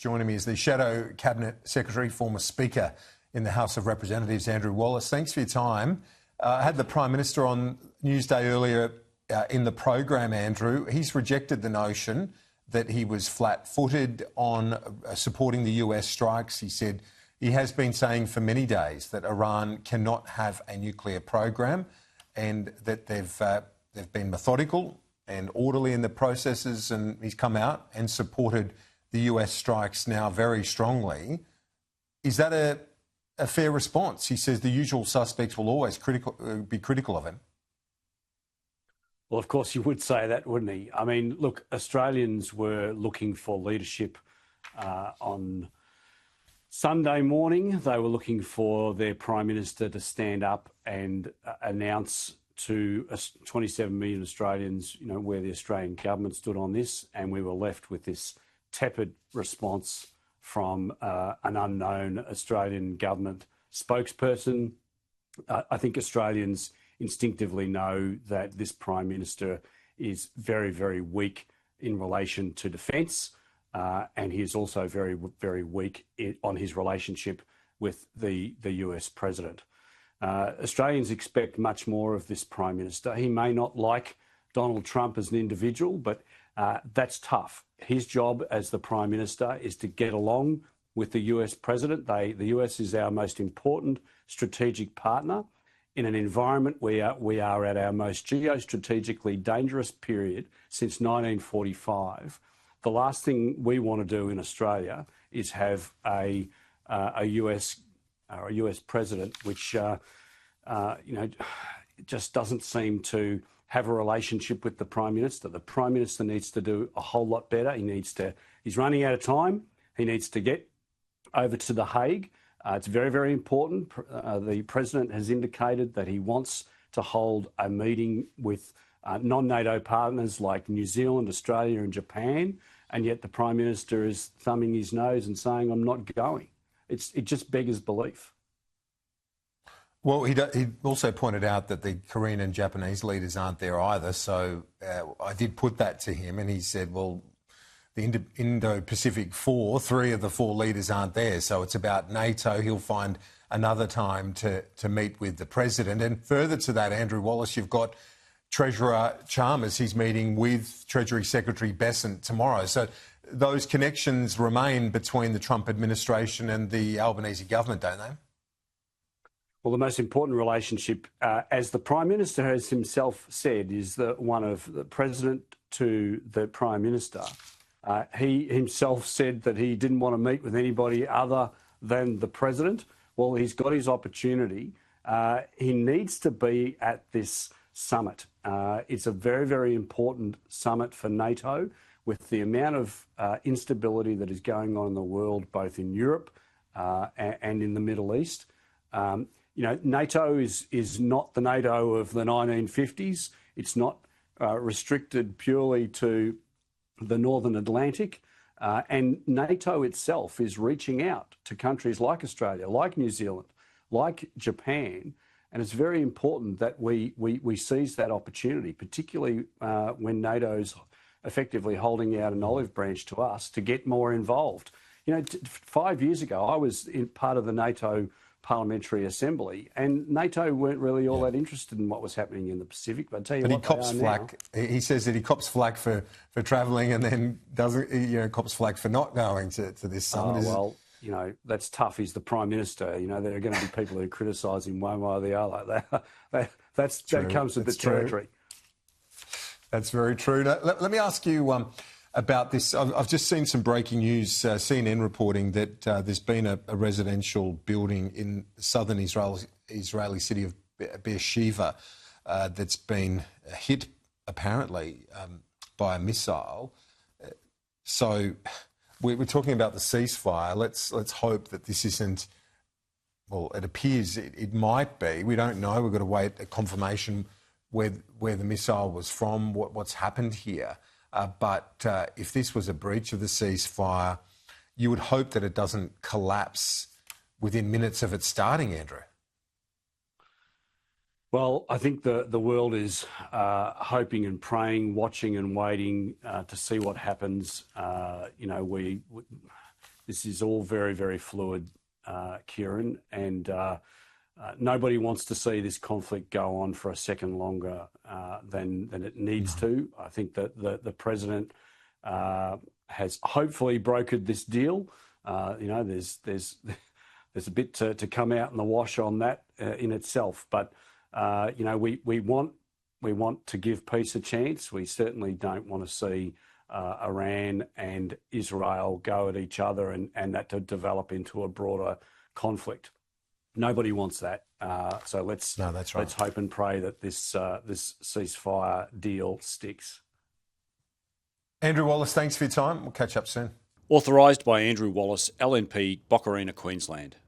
Joining me is the Shadow Cabinet Secretary, former Speaker in the House of Representatives, Andrew Wallace. Thanks for your time. I had the Prime Minister on Newsday earlier in the program, Andrew. He's rejected the notion that he was flat-footed on supporting the US strikes. He said he has been saying for many days that Iran cannot have a nuclear program and that they've been methodical and orderly in the processes, and he's come out and supported the US strikes now very strongly. Is that a fair response? He says the usual suspects will always be critical of him. Well, of course you would say that, wouldn't he? I mean, look, Australians were looking for leadership on Sunday morning. They were looking for their Prime Minister to stand up and announce to 27 million Australians, you know, where the Australian government stood on this, and we were left with this tepid response from an unknown Australian government spokesperson. I think Australians instinctively know that this Prime Minister is very, very weak in relation to defence, and he is also very, very weak on his relationship with the US President. Australians expect much more of this Prime Minister. He may not like Donald Trump as an individual, but that's tough. His job as the Prime Minister is to get along with the US President. The US is our most important strategic partner in an environment where we are at our most geostrategically dangerous period since 1945. The last thing we want to do in Australia is have a US President which just doesn't seem to have a relationship with the Prime Minister. The Prime Minister needs to do a whole lot better. He's running out of time. He needs to get over to The Hague. It's very, very important. The President has indicated that he wants to hold a meeting with non-NATO partners like New Zealand, Australia and Japan, and yet the Prime Minister is thumbing his nose and saying, I'm not going. It just beggars belief. Well, he also pointed out that the Korean and Japanese leaders aren't there either. So I did put that to him, and he said, well, the Indo-Pacific three of the four leaders aren't there. So it's about NATO. He'll find another time to meet with the President. And further to that, Andrew Wallace, you've got Treasurer Chalmers. He's meeting with Treasury Secretary Besant tomorrow. So those connections remain between the Trump administration and the Albanese government, don't they? Well, the most important relationship, as the Prime Minister has himself said, is the one of the President to the Prime Minister. He himself said that he didn't want to meet with anybody other than the President. Well, he's got his opportunity. He needs to be at this summit. It's a very, very important summit for NATO with the amount of instability that is going on in the world, both in Europe and in the Middle East. NATO is not the NATO of the 1950s. It's not restricted purely to the Northern Atlantic. And NATO itself is reaching out to countries like Australia, like New Zealand, like Japan. And it's very important that we seize that opportunity, particularly when NATO's effectively holding out an olive branch to us to get more involved. 5 years ago, I was part of the NATO Parliamentary Assembly, and NATO weren't really all that interested in what was happening in the Pacific. But I tell you what, he cops flack. He says that he cops flack for travelling, and then doesn't cops flack for not going to this summit. Well, that's tough. He's the Prime Minister. There are going to be people who criticise him one way or the other. That comes with the territory. That's very true. Now, let me ask you about this. I've just seen some breaking news, CNN reporting that there's been a residential building in the southern Israeli city of Beersheba that's been hit, apparently, by a missile. So we're talking about the ceasefire. Let's hope that this isn't, well, it appears it might be. We don't know. We've got to wait a confirmation where the missile was from, what's happened here. But if this was a breach of the ceasefire, you would hope that it doesn't collapse within minutes of it starting, Andrew. Well, I think the world is hoping and praying, watching and waiting to see what happens. This is all very, very fluid, Kieran, and nobody wants to see this conflict go on for a second longer than it needs to. I think that the president has hopefully brokered this deal. There's a bit to come out in the wash on that in itself, but we want to give peace a chance. We certainly don't want to see Iran and Israel go at each other and that to develop into a broader conflict. Nobody wants that. So let's hope and pray that this ceasefire deal sticks. Andrew Wallace, thanks for your time. We'll catch up soon. Authorised by Andrew Wallace, LNP, Boccarina, Queensland.